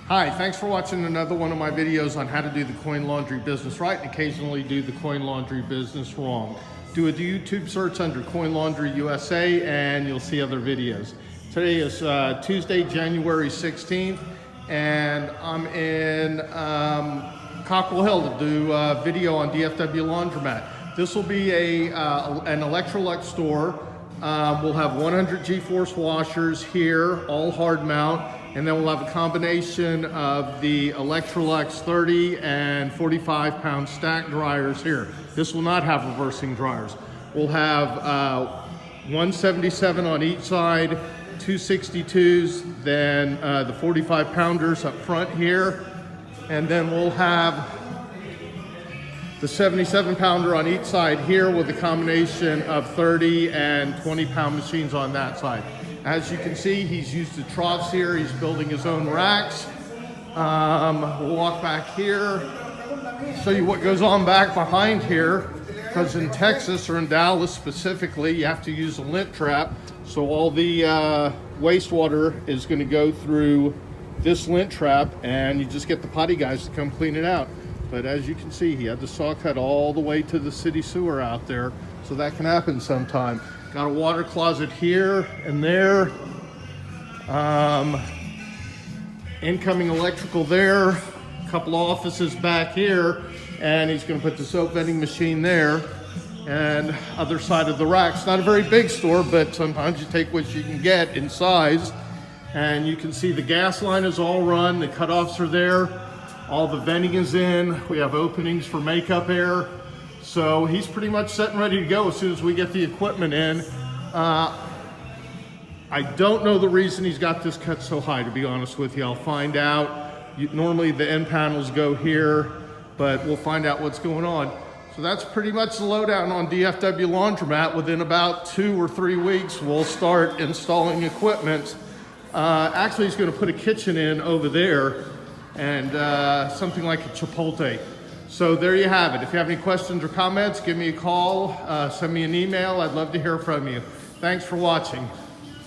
Hi, thanks for watching another one of my videos on how to do the coin laundry business right and occasionally do the coin laundry business wrong. Do a YouTube search under Coin Laundry USA and you'll see other videos. Today is Tuesday, January 16th, and I'm in Cockrell Hill to do a video on DFW Laundromat. This will be an Electrolux store. We'll have 100 G-force washers here, all hard mount. And then we'll have a combination of the Electrolux 30 and 45 pound stack dryers here. This will not have reversing dryers. We'll have 177 on each side, 262s, then the 45 pounders up front here. And then we'll have the 77 pounder on each side here with a combination of 30 and 20 pound machines on that side. As you can see, he's used the troughs here. He's building his own racks. We'll walk back here, show you what goes on back behind here, because in Texas or in Dallas specifically, you have to use a lint trap. So all the wastewater is going to go through this lint trap, and you just get the potty guys to come clean it out. But as you can see, he had the saw cut all the way to the city sewer out there, so that can happen sometime. Got a water closet here and there. Incoming electrical there. A couple offices back here. And he's going to put the soap vending machine there. And other side of the rack. It's not a very big store, but sometimes you take what you can get in size. And you can see the gas line is all run. The cutoffs are there. All the venting is in. We have openings for makeup air. So he's pretty much set and ready to go as soon as we get the equipment in. I don't know the reason he's got this cut so high, to be honest with you. I'll find out. Normally the end panels go here, but we'll find out what's going on. So that's pretty much the lowdown on DFW Laundromat. Within about 2 or 3 weeks, we'll start installing equipment. Actually, he's going to put a kitchen in over there and something like a Chipotle. So there you have it. If you have any questions or comments, give me a call, send me an email. I'd love to hear from you. Thanks for watching.